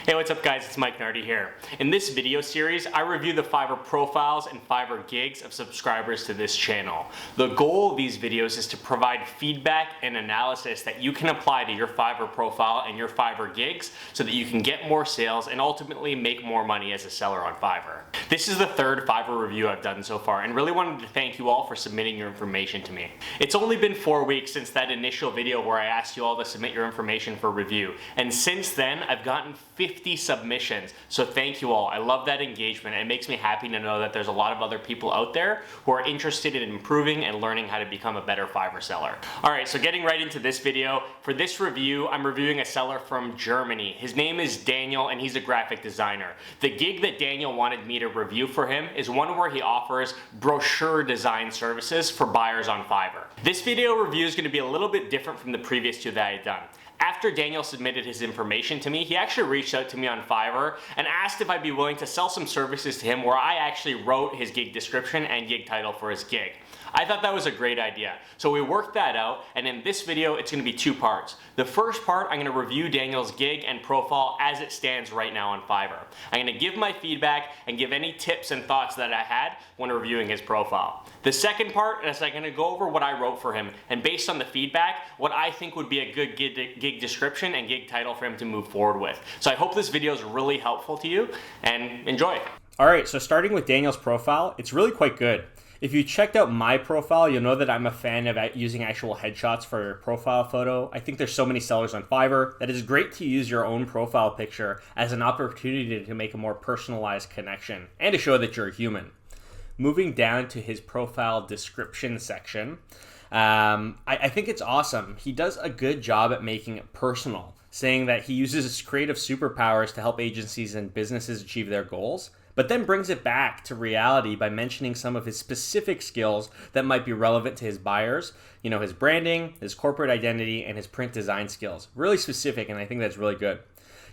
Hey, what's up guys? It's Mike Nardi here. In this video series, I review the Fiverr profiles and Fiverr gigs of subscribers to this channel. The goal of these videos is to provide feedback and analysis that you can apply to your Fiverr profile and your Fiverr gigs so that you can get more sales and ultimately make more money as a seller on Fiverr. This is the third Fiverr review I've done so far and really wanted to thank you all for submitting your information to me. It's only been 4 weeks since that initial video where I asked you all to submit your information for review, and since then I've gotten 50 submissions, so thank you all. I love that engagement. It makes me happy to know that there's a lot of other people out there who are interested in improving and learning how to become a better Fiverr seller. Alright, so getting right into this video, for this review I'm reviewing a seller from Germany. His name is Daniel and he's a graphic designer. The gig that Daniel wanted me to review for him is one where he offers brochure design services for buyers on Fiverr. This video review is going to be a little bit different from the previous two that I had done. After Daniel submitted his information to me, he actually reached out to me on Fiverr and asked if I'd be willing to sell some services to him where I actually wrote his gig description and gig title for his gig. I thought that was a great idea. So we worked that out, and in this video it's going to be 2 parts. The first part, I'm going to review Daniel's gig and profile as it stands right now on Fiverr. I'm going to give my feedback and give any tips and thoughts that I had when reviewing his profile. The second part is I'm going to go over what I wrote for him, and based on the feedback, what I think would be a good gig description and gig title for him to move forward with. So I hope this video is really helpful to you, and enjoy. Alright, so starting with Daniel's profile, it's really quite good. If you checked out my profile, you'll know that I'm a fan of using actual headshots for your profile photo. I think there's so many sellers on Fiverr that it's great to use your own profile picture as an opportunity to make a more personalized connection and to show that you're a human. Moving down to his profile description section, I think it's awesome. He does a good job at making it personal, saying that he uses his creative superpowers to help agencies and businesses achieve their goals, but then brings it back to reality by mentioning some of his specific skills that might be relevant to his buyers. You know, his branding, his corporate identity, and his print design skills. Really specific, and I think that's really good.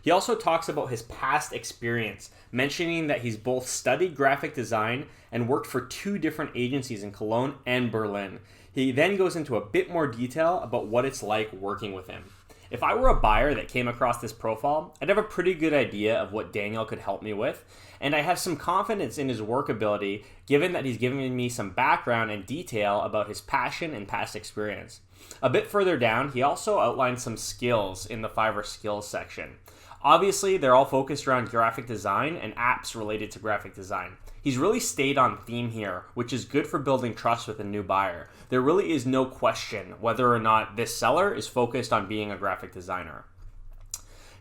He also talks about his past experience, mentioning that he's both studied graphic design and worked for 2 different agencies in Cologne and Berlin. He then goes into a bit more detail about what it's like working with him. If I were a buyer that came across this profile, I'd have a pretty good idea of what Daniel could help me with, and I have some confidence in his work ability given that he's given me some background and detail about his passion and past experience. A bit further down, he also outlined some skills in the Fiverr skills section. Obviously, they're all focused around graphic design and apps related to graphic design. He's really stayed on theme here, which is good for building trust with a new buyer. There really is no question whether or not this seller is focused on being a graphic designer.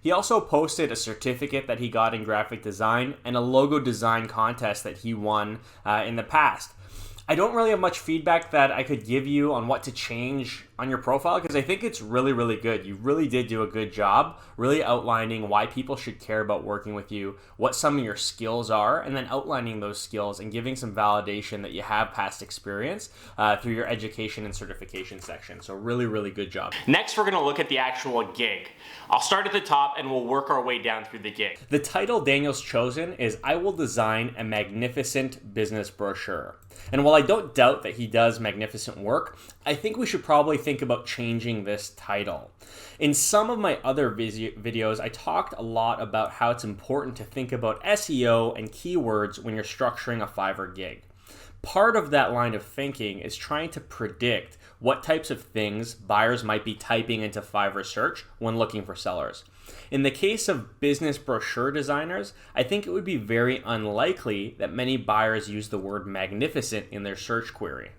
He also posted a certificate that he got in graphic design and a logo design contest that he won in the past. I don't really have much feedback that I could give you on what to change on your profile because I think it's really, really good. You really did do a good job really outlining why people should care about working with you, what some of your skills are, and then outlining those skills and giving some validation that you have past experience through your education and certification section. So really, really good job. Next, we're going to look at the actual gig. I'll start at the top and we'll work our way down through the gig. The title Daniel's chosen is I Will Design a Magnificent Business Brochure. And while I don't doubt that he does magnificent work, I think we should probably think about changing this title. In some of my other videos, I talked a lot about how it's important to think about SEO and keywords when you're structuring a Fiverr gig. Part of that line of thinking is trying to predict what types of things buyers might be typing into Fiverr search when looking for sellers. In the case of business brochure designers, I think it would be very unlikely that many buyers use the word magnificent in their search query.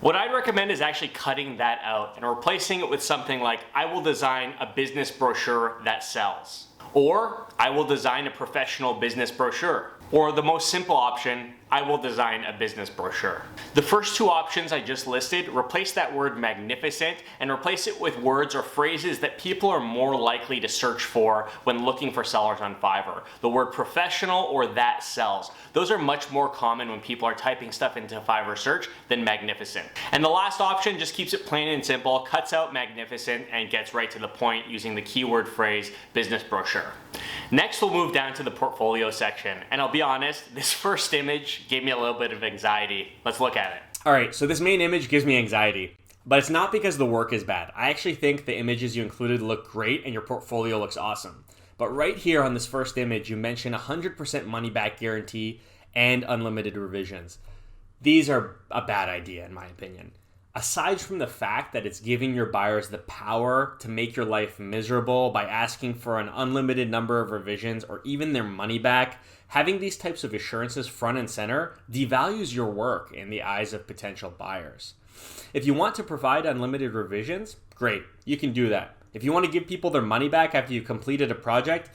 What I'd recommend is actually cutting that out and replacing it with something like, I will design a business brochure that sells. Or, I will design a professional business brochure. Or the most simple option, I will design a business brochure. The first 2 options I just listed, replace that word magnificent and replace it with words or phrases that people are more likely to search for when looking for sellers on Fiverr. The word professional or that sells. Those are much more common when people are typing stuff into Fiverr search than magnificent. And the last option just keeps it plain and simple, cuts out magnificent and gets right to the point using the keyword phrase business brochure. Next, we'll move down to the portfolio section, and I'll be honest, this first image gave me a little bit of anxiety. Let's look at it. Alright, so this main image gives me anxiety, but it's not because the work is bad. I actually think the images you included look great and your portfolio looks awesome. But right here on this first image, you mention 100% money back guarantee and unlimited revisions. These are a bad idea in my opinion. Aside from the fact that it's giving your buyers the power to make your life miserable by asking for an unlimited number of revisions or even their money back, having these types of assurances front and center devalues your work in the eyes of potential buyers. If you want to provide unlimited revisions, great, you can do that. If you want to give people their money back after you've completed a project,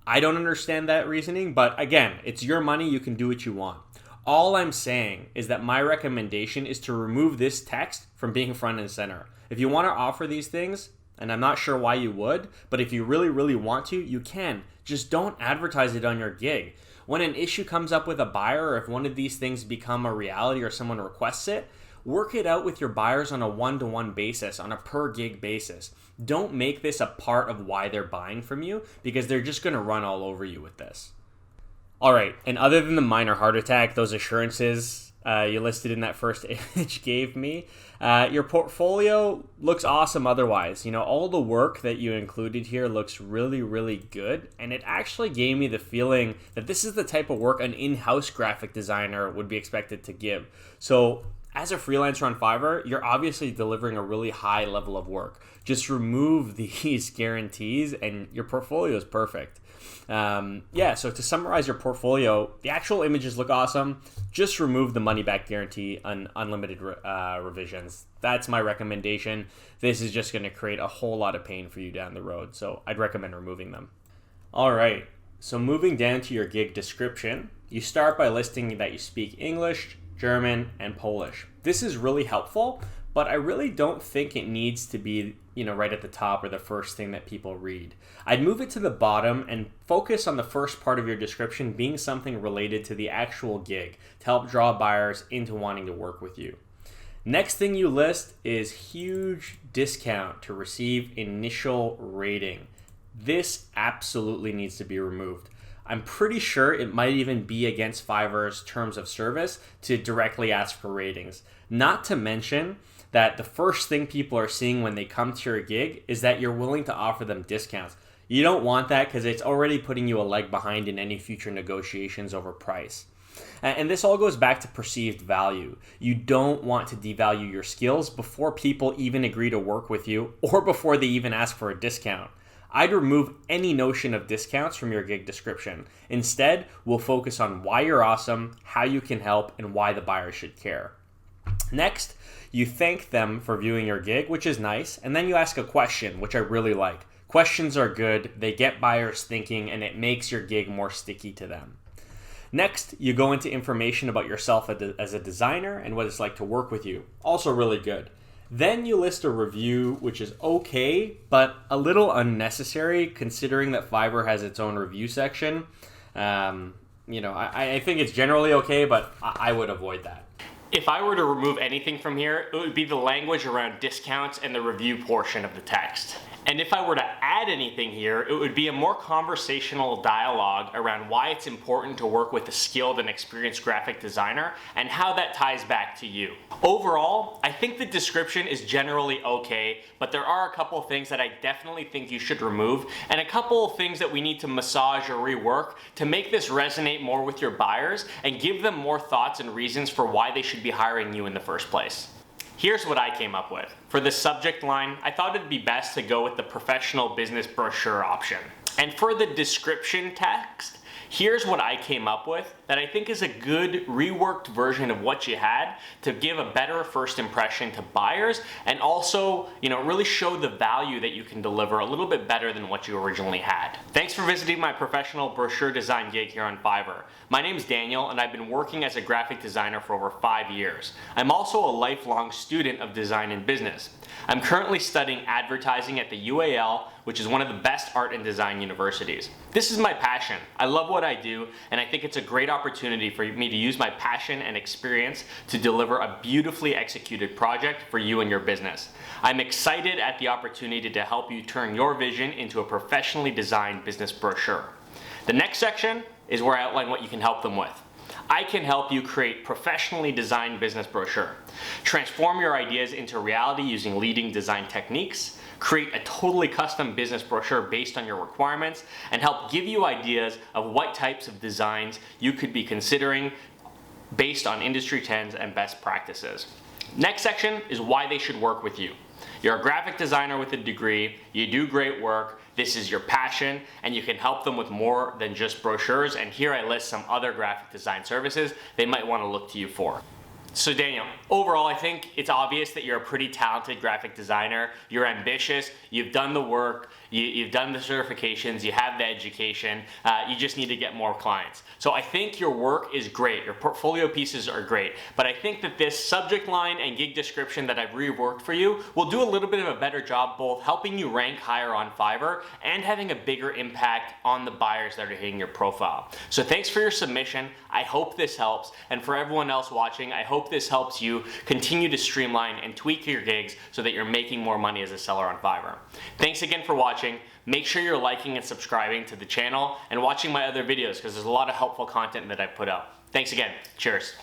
I don't understand that reasoning, but again, it's your money, you can do what you want. All I'm saying is that my recommendation is to remove this text from being front and center. If you want to offer these things, and I'm not sure why you would, but if you really, really want to, you can. Just don't advertise it on your gig. When an issue comes up with a buyer, or if one of these things become a reality or someone requests it, work it out with your buyers on a one-to-one basis, on a per gig basis. Don't make this a part of why they're buying from you, because they're just going to run all over you with this. All right, and other than the minor heart attack, those assurances you listed in that first image gave me, your portfolio looks awesome otherwise. You know, all the work that you included here looks really, really good, and it actually gave me the feeling that this is the type of work an in-house graphic designer would be expected to give. So as a freelancer on Fiverr, you're obviously delivering a really high level of work. Just remove these guarantees and your portfolio is perfect. So to summarize your portfolio, the actual images look awesome. Just remove the money back guarantee on unlimited revisions. That's my recommendation. This is just going to create a whole lot of pain for you down the road, so I'd recommend removing them. All right, so moving down to your gig description, you start by listing that you speak English, German, and Polish. This is really helpful, but I really don't think it needs to be, right at the top or the first thing that people read. I'd move it to the bottom and focus on the first part of your description being something related to the actual gig to help draw buyers into wanting to work with you. Next thing you list is huge discount to receive initial rating. This absolutely needs to be removed. I'm pretty sure it might even be against Fiverr's terms of service to directly ask for ratings. Not to mention that the first thing people are seeing when they come to your gig is that you're willing to offer them discounts. You don't want that because it's already putting you a leg behind in any future negotiations over price. And this all goes back to perceived value. You don't want to devalue your skills before people even agree to work with you or before they even ask for a discount. I'd remove any notion of discounts from your gig description. Instead, we'll focus on why you're awesome, how you can help, and why the buyer should care. Next, you thank them for viewing your gig, which is nice, and then you ask a question, which I really like. Questions are good, they get buyers thinking, and it makes your gig more sticky to them. Next, you go into information about yourself as a designer and what it's like to work with you. Also really good. Then you list a review, which is okay, but a little unnecessary considering that Fiverr has its own review section. I think it's generally okay, but I would avoid that. If I were to remove anything from here, it would be the language around discounts and the review portion of the text. And if I were to add anything here, it would be a more conversational dialogue around why it's important to work with a skilled and experienced graphic designer and how that ties back to you. Overall, I think the description is generally okay, but there are a couple of things that I definitely think you should remove and a couple of things that we need to massage or rework to make this resonate more with your buyers and give them more thoughts and reasons for why they should be hiring you in the first place. Here's what I came up with. For the subject line, I thought it'd be best to go with the professional business brochure option. And for the description text, here's what I came up with that I think is a good reworked version of what you had to give a better first impression to buyers and also, really show the value that you can deliver a little bit better than what you originally had. Thanks for visiting my professional brochure design gig here on Fiverr. My name's Daniel and I've been working as a graphic designer for over 5 years. I'm also a lifelong student of design and business. I'm currently studying advertising at the UAL, which is one of the best art and design universities. This is my passion. I love what I do, and I think it's a great opportunity for me to use my passion and experience to deliver a beautifully executed project for you and your business. I'm excited at the opportunity to help you turn your vision into a professionally designed business brochure. The next section is where I outline what you can help them with. I can help you create professionally designed business brochure. Transform your ideas into reality using leading design techniques. create a totally custom business brochure based on your requirements, and help give you ideas of what types of designs you could be considering based on industry trends and best practices. Next section is why they should work with you. You're a graphic designer with a degree, you do great work, this is your passion, and you can help them with more than just brochures, and here I list some other graphic design services they might want to look to you for. So Daniel, overall I think it's obvious that you're a pretty talented graphic designer, you're ambitious, you've done the work, you've done the certifications, you have the education, you just need to get more clients. So I think your work is great, your portfolio pieces are great, but I think that this subject line and gig description that I've reworked for you will do a little bit of a better job both helping you rank higher on Fiverr and having a bigger impact on the buyers that are hitting your profile. So thanks for your submission, I hope this helps, and for everyone else watching, I hope this helps you continue to streamline and tweak your gigs so that you're making more money as a seller on Fiverr. Thanks again for watching. Make sure you're liking and subscribing to the channel and watching my other videos because there's a lot of helpful content that I put out. Thanks again. Cheers.